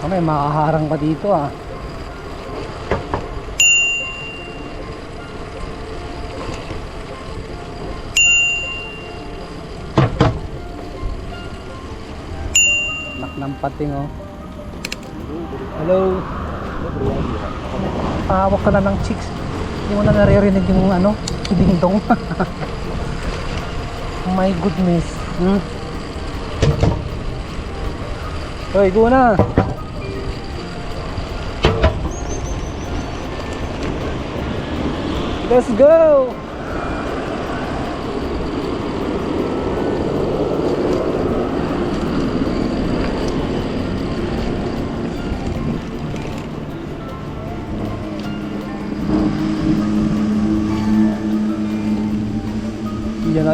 May makaharang pa dito ah. Anak ng pating oh. Hello. Pahawak ka na ng chicks. Hindi mo na naririnig yung ano, ding-dong. My goodness. Hoy, go na. Let's go.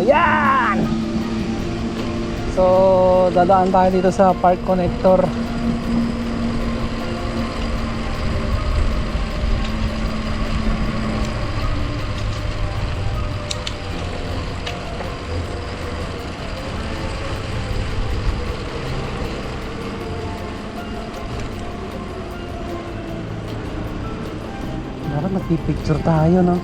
Yan! So, dadaan tayo dito sa Park Connector. Dapat magpipicture tayo, no?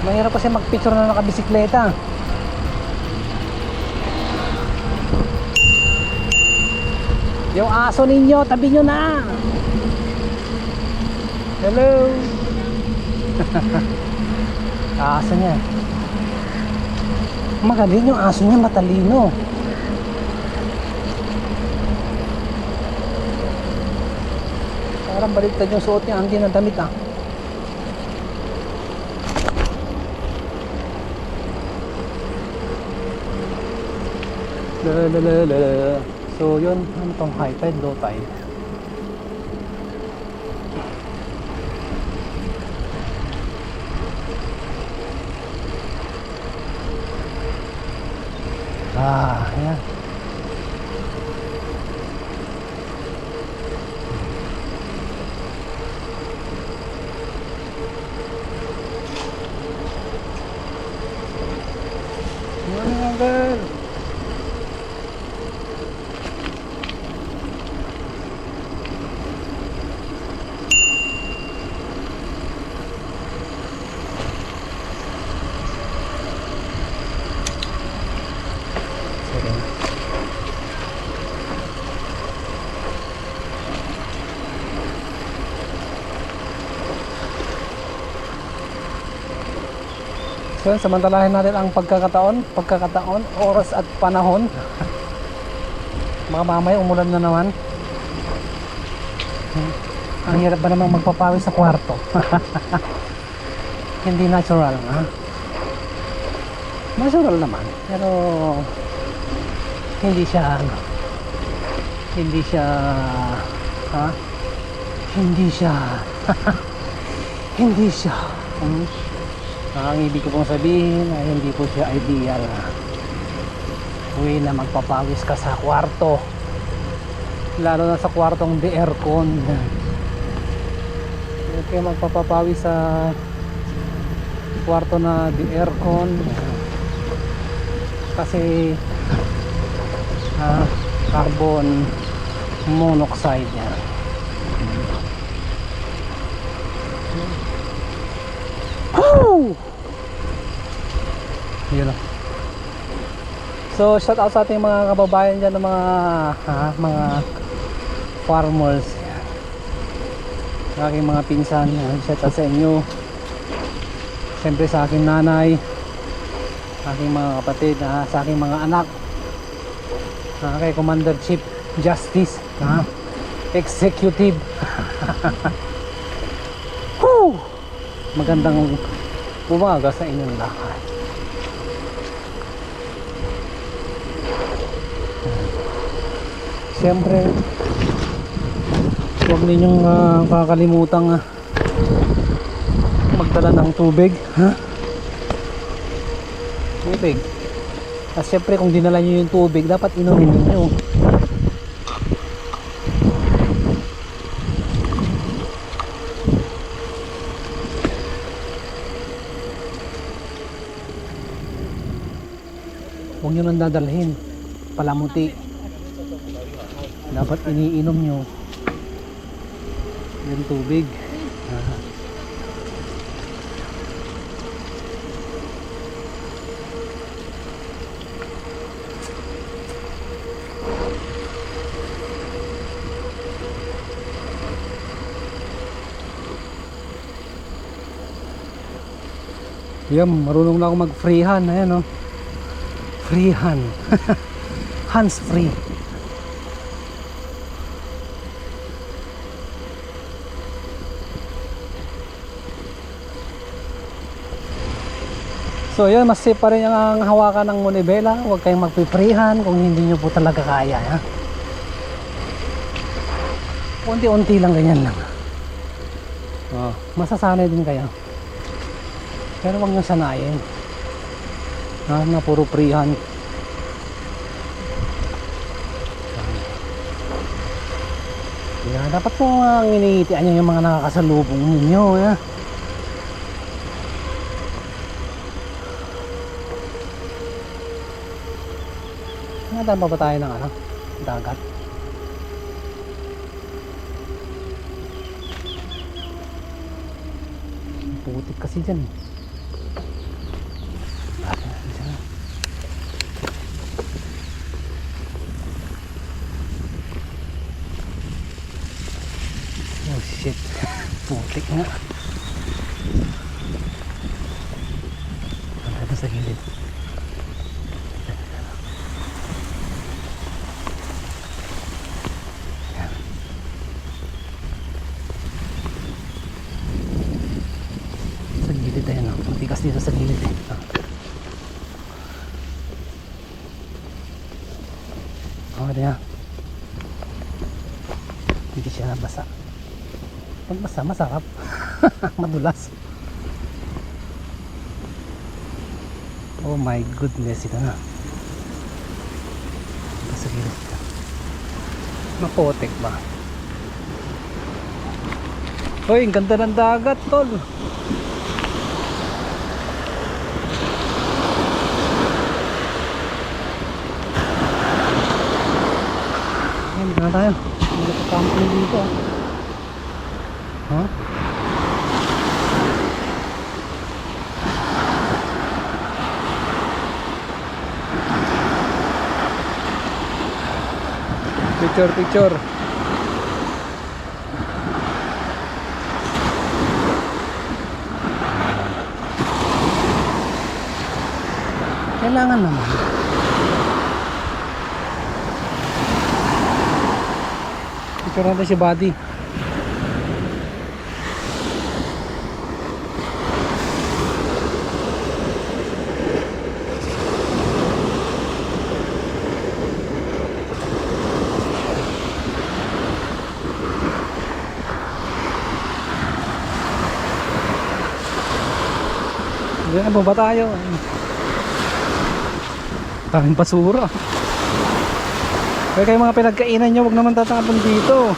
Mahirap kasi magpicture na nakabisikleta. Yung aso ninyo, tabi nyo na. Hello. Aso niya. Magaling yung aso niya, matalino. Parang baliktad yung suot niya, hindi na damit ah. Lalalala. So yun, ano tong high tide, low tide. Ayan. Morning, uncle. So, samantalahin natin ang pagkakataon, oras at panahon. Mga mamaya umulan na naman. Ang hirap ba namang magpapawis sa kwarto? Hindi natural, ha? Natural naman, pero hindi siya ha? Hindi siya ang ibig ko pong sabihin ay hindi po siya ideal way na magpapawis ka sa kwarto, lalo na sa kwartong de aircon. Huwag kayo magpapawis sa kwarto na de aircon kasi carbon monoxide yan. Yun. So shout out sa ating mga kababayan dyan ng mga farmers, aking mga pinsan. Shout out sa inyo, siyempre sa aking nanay, aking mga kapatid, sa aking mga anak, kay Commander Chief Justice, Executive. Magandang umaga sa inyong lahat. Siyempre, huwag ninyong kakalimutang magdala ng tubig, tubig. At siyempre, kung dinala nyo yung tubig, dapat inumin nyo. Huwag huwag nyo nang dadalhin. Palamuti. Dapat iniinom nyo yung tubig. Yan, marunong na ako mag freehand. Ayan, oh. Freehand. Hands free. So yun, mas safe pa rin ang hawakan ng manibela. Huwag kayong magpiprehan kung hindi nyo po talaga kaya. Ha? Unti-unti lang, ganyan lang. Oh, masasanay din kayo. Pero huwag nyo sanayin na puro freehand. Dapat po inihitian nyo yung mga nakakasalubong ninyo. Nadaan pa ba tayo ng dagat? Putik kasi dyan. Oh shit. Putik nga. Ano sa gilid? Sa gilid tayo, no? Matikas dito sa gilid eh. Okay na. Hindi siya nabasa. Pag basa, masarap. Madulas. Oh my goodness, ito na. Ito sa gilid ka. Mapotek ba? Hoy, ang ganda ng dagat, tol. Ayan, dito na tayo. Hindi ko camping dito. Huh? Picture. Kailangan naman. Picture natin si Buddy. Diyan na ba tayo? Daming basura. Kaya kayo mga pinagkainan nyo, huwag naman tatapon dito.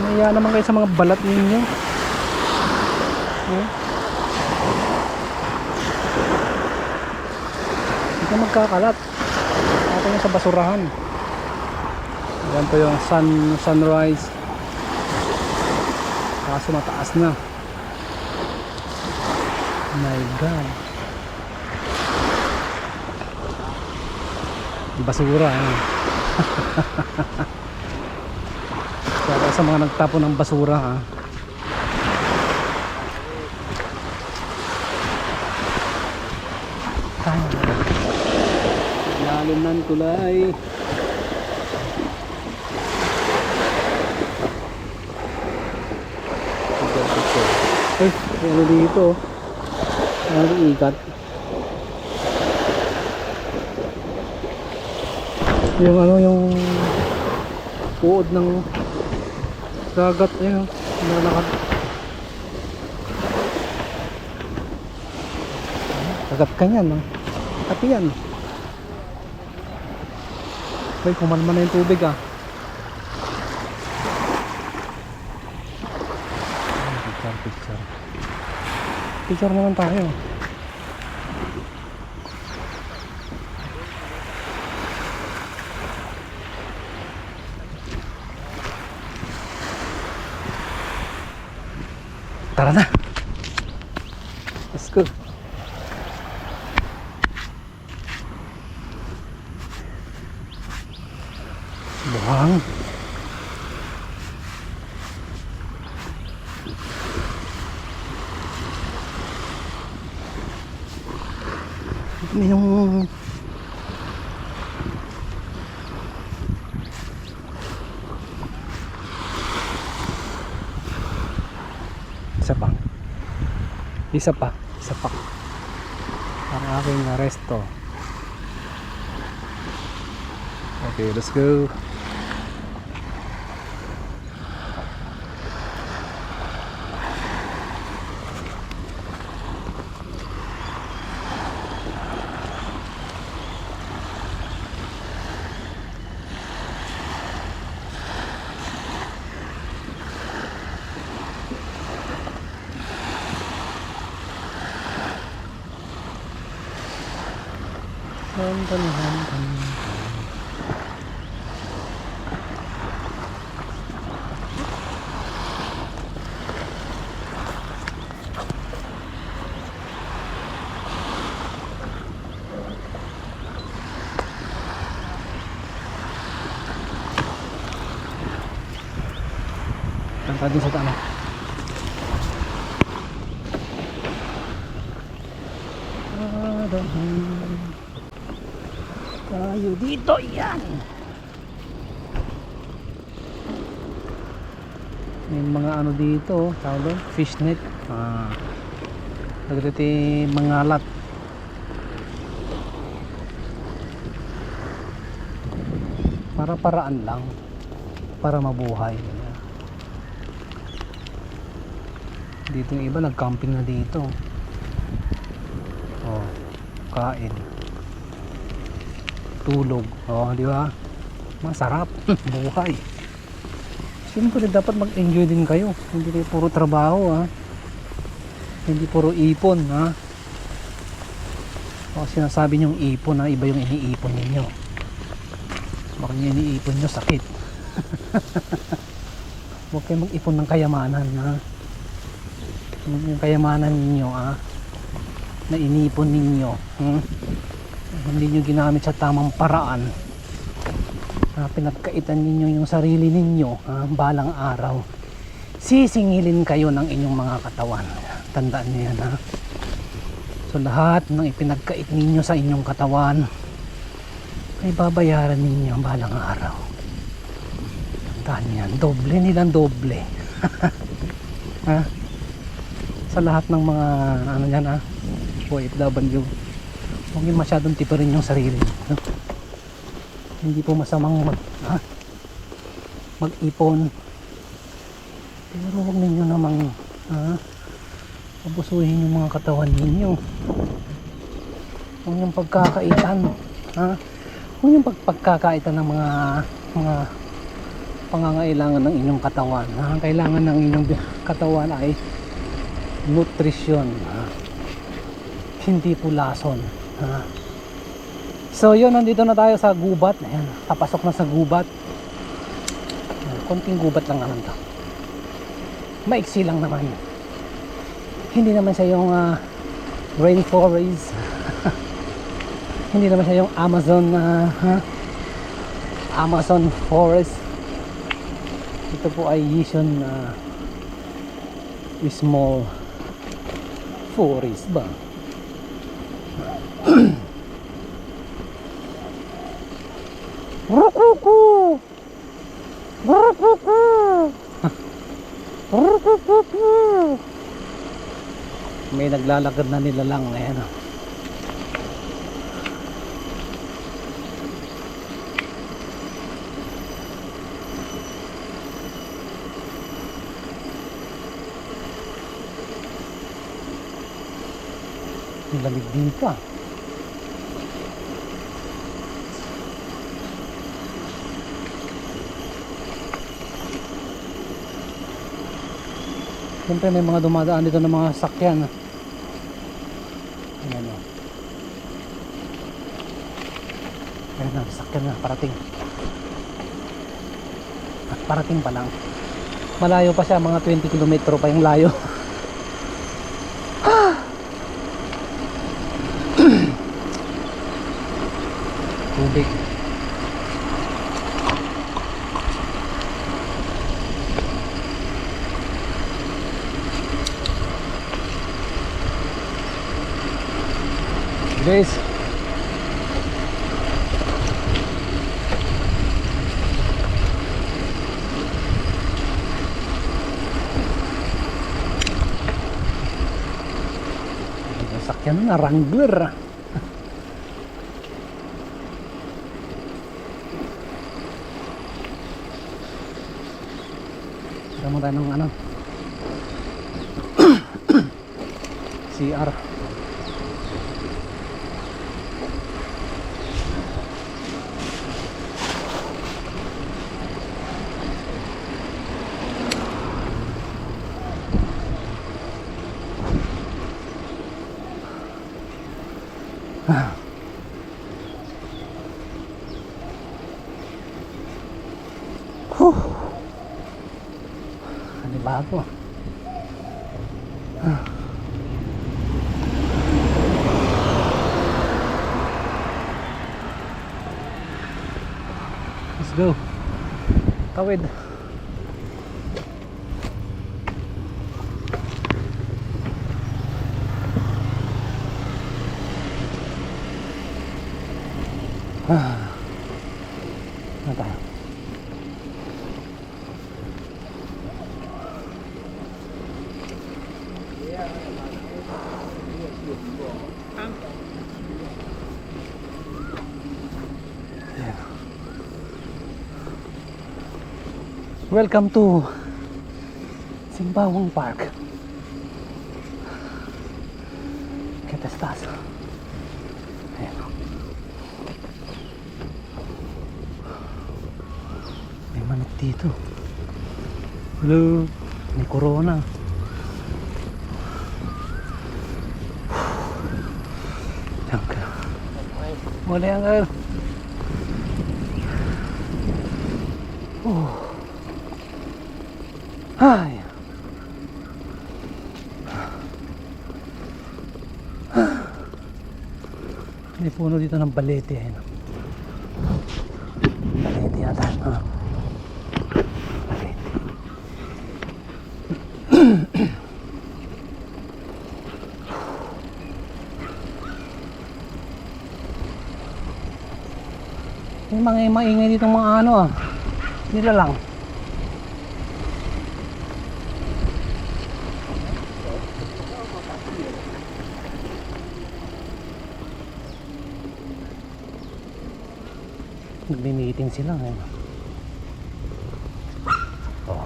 Naiya naman kayo sa mga balat ninyo. Hindi ka magkakalat. Ito yung sa basurahan. Yan po yung sunrise. Kaso mataas na. My God. Basura. Kaya sa mga nagtapon ng basura, ha. Lalim ng kulay. Ay, ano dito? Ano ikat? Yung yung uod ng dagat, ayun, nalakad. Dagat ka niyan, no? Pati yan. Ay, kumalma na yung tubig, ah. Picture naman tayo. Tara na. Let's go. Buhang. Minum. Isa pa. Isa pa. Isa pa. Ang aking resto. Okay, let's go. Kanta din sa tanah. Tayo dito, yan. May mga ano dito, tawag doon, fishnet. Nagditi mga lat. Para paraan lang, para mabuhay. Dito yung iba nag-camping na dito. Oh, kain. Tulog. Oh, di ba? Masarap buhay. Siyempre dapat mag-enjoy din kayo. Hindi kayo puro trabaho, ha. Hindi puro ipon, ha. O sinasabi niyong ipon, ha, iba yung iniipon ninyo. Baka yung iniipon nyo sakit. Huwag kayo mag-ipon ng kayamanan, ha. Yung kayamanan ninyo, ha, na inipon ninyo, hindi nyo ginamit sa tamang paraan, pinagkaitan ninyo yung sarili ninyo, balang araw sisingilin kayo ng inyong mga katawan. Tandaan nyo yan, ha. So lahat ng ipinagkait ninyo sa inyong katawan ay babayaran ninyo balang araw. Tandaan nyo yan, doble nilang doble. Ha? Sa lahat ng mga ano yan, ha, OFW, huwag nyo masyadong tipirin yung sarili, no? Hindi po masamang mag-ipon, pero huwag ninyo namang abusuhin yung mga katawan ninyo. Huwag yung pagkakaitan, huwag yung pagkakaitan ng mga pangangailangan ng inyong katawan. Kailangan ng inyong katawan ay nutrisyon, hindi po lason. So yun, nandito na tayo sa gubat. Ayan, papasok na sa gubat. Konting gubat lang naman to, maiksi lang naman, hindi naman siya yung rainforest. Hindi naman siya yung Amazon forest. Ito po ay Yishun small forest ba. Rukuku, rukuku, rukuku. May naglalakad na nilalang. Ayan, oh. Lamig dito, ah. Siyempre may mga dumadaan dito ng mga sakyan. Ayan, o. Ayan na, sakyan na, parating. Parating pa lang. Malayo pa siya, mga 20 kilometro pa yung layo. tubig. Guys, sakyan na Wrangler. Sama tayo ng ano CR. Ano bago? Let's go. Tawid. Na tayo. Welcome to Simbawang Park. ¿Qué te estás? Ayan. May manok dito. Hello. May corona. Diyan ka. Wala yan ka. Ay. May puno dito ng balete. Balete yata. Balete. May mga maingay dito mga ano nila lang. Nagmi-meeting sila ngayon. Oh.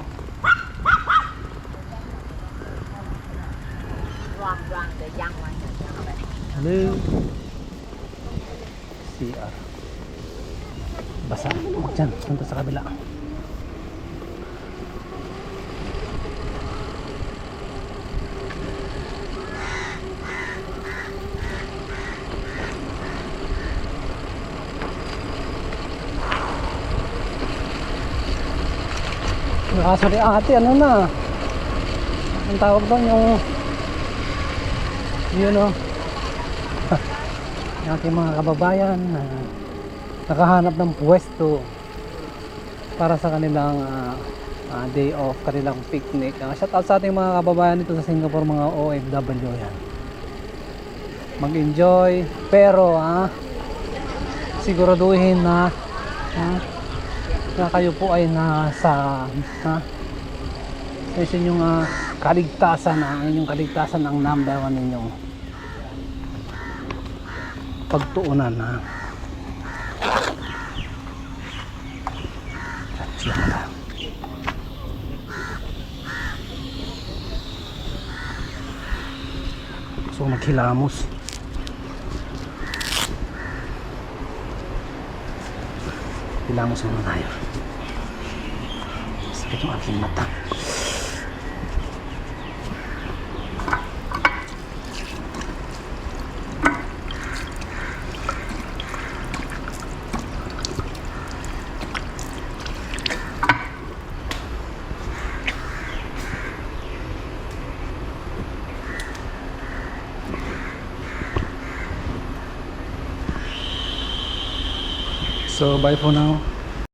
Hello. CR. Basa. Diyan, punta sa kabila. Kaso ni ate, ano na? Ang tawag doon yun o. Yung ating mga kababayan na nakahanap ng pwesto para sa kanilang day off, kanilang picnic. Shout out sa ating mga kababayan dito sa Singapore, mga OFW yan. Mag-enjoy, pero siguraduhin na kayo po ay nasa sa inyong kaligtasan, inyong kaligtasan ang number one ninyong pagtuunan so maghilamos. Hilamos muna tayo. Sakit yung aking mata. So bye for now.